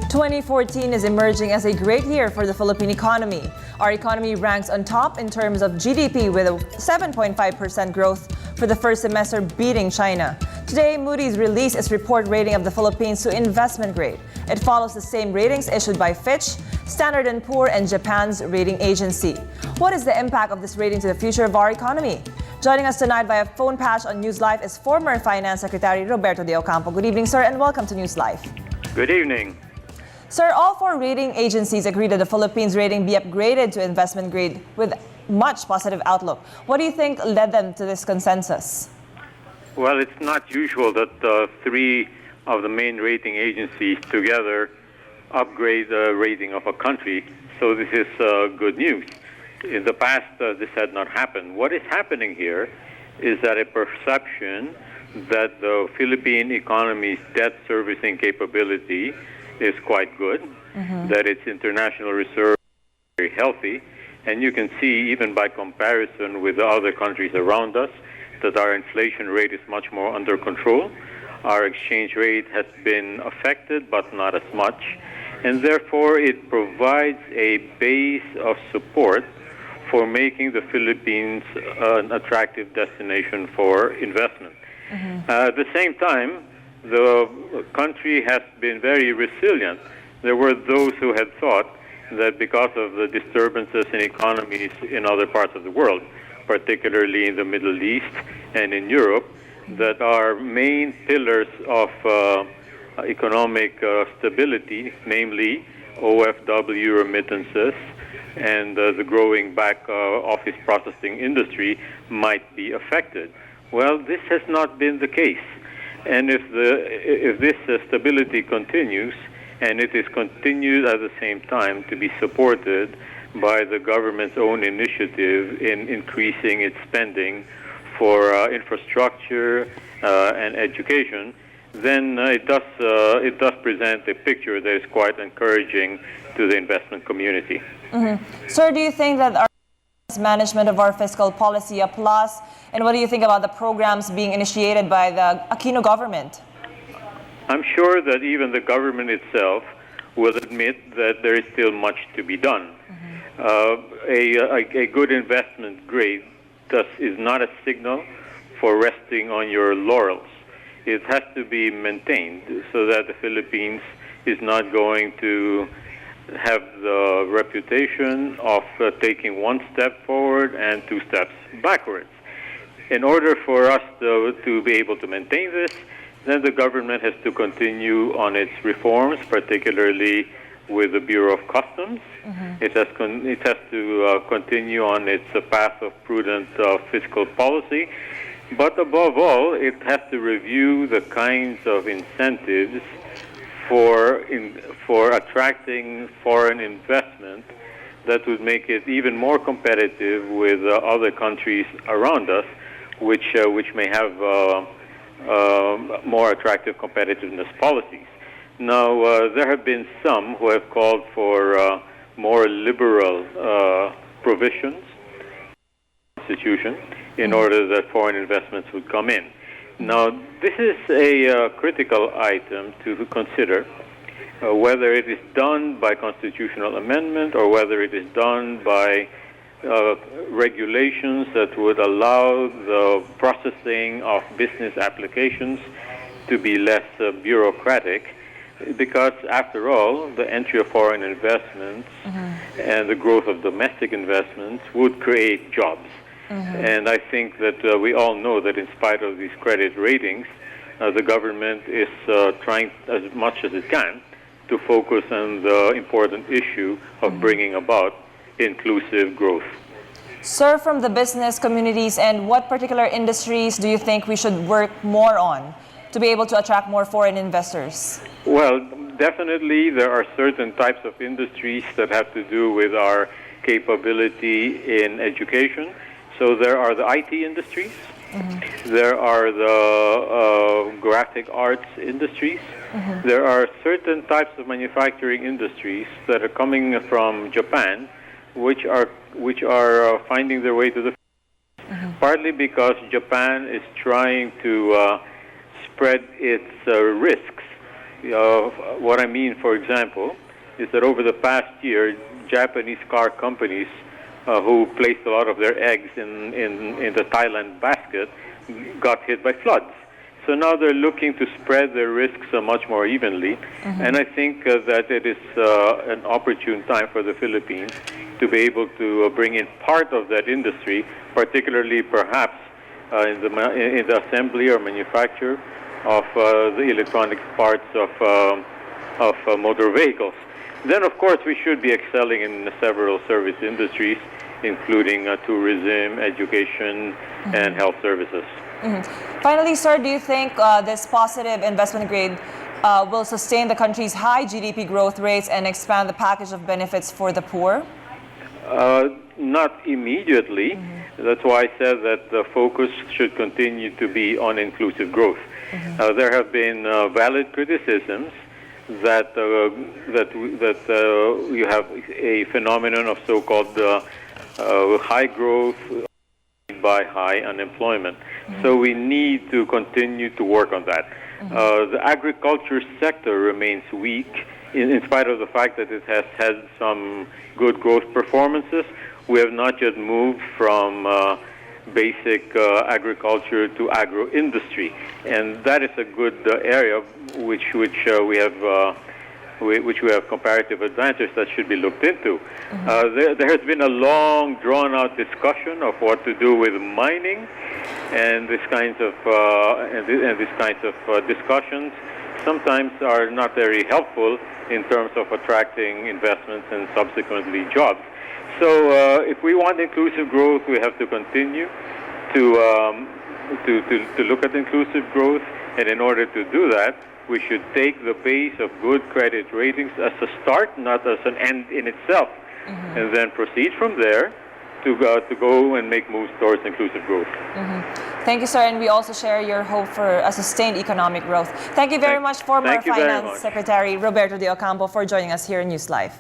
2014 is emerging as a great year for the Philippine economy. Our economy ranks on top in terms of GDP with a 7.5% growth for the first semester, beating China. Today, Moody's released its report rating of the Philippines to investment grade. It follows the same ratings issued by Fitch, Standard & Poor's, and Japan's rating agency. What is the impact of this rating to the future of our economy? Joining us tonight via phone patch on NewsLife is former Finance Secretary Roberto De Ocampo. Good evening, sir, and welcome to NewsLife. Good evening. Sir, all four rating agencies agreed that the Philippines rating be upgraded to investment grade with much positive outlook. What do you think led them to this consensus? Well, it's not usual that three of the main rating agencies together upgrade the rating of a country, so this is good news. In the past, this had not happened. What is happening here is that a perception that the Philippine economy's debt servicing capability is quite good, that its international reserve is very healthy, and you can see even by comparison with the other countries around us that our inflation rate is much more under control. Our exchange rate has been affected, but not as much, and therefore it provides a base of support for making the Philippines an attractive destination for investment. At the same time, the country has been very resilient. There were those who had thought that because of the disturbances in economies in other parts of the world, particularly in the Middle East and in Europe, that our main pillars of economic stability, namely OFW remittances and the growing back office processing industry, might be affected. Well, this has not been the case. And if this stability continues, and it is continued at the same time to be supported by the government's own initiative in increasing its spending for infrastructure and education, then it does present a picture that is quite encouraging to the investment community. Sir, do you think that our management of our fiscal policy a plus? And what do you think about the programs being initiated by the Aquino government? I'm sure that even the government itself will admit that there is still much to be done. A good investment grade is not a signal for resting on your laurels. It has to be maintained so that the Philippines is not going to have the reputation of taking one step forward and two steps backwards. In order for us to be able to maintain this, then the government has to continue on its reforms, particularly with the Bureau of Customs. It has to continue on its path of prudent fiscal policy. But above all, it has to review the kinds of incentives for attracting foreign investment that would make it even more competitive with other countries around us, which may have more attractive competitiveness policies. Now, there have been some who have called for more liberal provisions in the Constitution in order that foreign investments would come in. Now, this is a critical item to consider, whether it is done by constitutional amendment or whether it is done by regulations that would allow the processing of business applications to be less bureaucratic, because after all, the entry of foreign investments and the growth of domestic investments would create jobs. And I think that we all know that in spite of these credit ratings, the government is trying as much as it can to focus on the important issue of bringing about inclusive growth. Sir, from the business communities, and what particular industries do you think we should work more on to be able to attract more foreign investors? Well, definitely there are certain types of industries that have to do with our capability in education. So there are the IT industries, there are the graphic arts industries, there are certain types of manufacturing industries that are coming from Japan, which are finding their way to the partly because Japan is trying to spread its risks What I mean, for example, is that over the past year, Japanese car companies who placed a lot of their eggs in the Thailand basket got hit by floods. So now they're looking to spread their risks much more evenly. And I think that it is an opportune time for the Philippines to be able to bring in part of that industry, particularly perhaps in the assembly or manufacture of the electronics parts of motor vehicles. Then, of course, we should be excelling in several service industries, including tourism, education, and health services. Finally, sir, do you think this positive investment grade will sustain the country's high GDP growth rates and expand the package of benefits for the poor? Not immediately. That's why I said that the focus should continue to be on inclusive growth. There have been valid criticisms that you have a phenomenon of so-called high growth by high unemployment. So we need to continue to work on that. The agriculture sector remains weak in spite of the fact that it has had some good growth performances. We have not yet moved from basic agriculture to agro-industry, and that is a good area which we have comparative advantage that should be looked into. There has been a long, drawn-out discussion of what to do with mining, and these kinds of discussions sometimes are not very helpful in terms of attracting investments and subsequently jobs. So if we want inclusive growth, we have to continue to look at inclusive growth, and in order to do that, we should take the base of good credit ratings as a start, not as an end in itself, and then proceed from there to go and make moves towards inclusive growth. Thank you, sir, and we also share your hope for a sustained economic growth. Thank you very much, former Finance Secretary Roberto De Ocampo, for joining us here in NewsLife.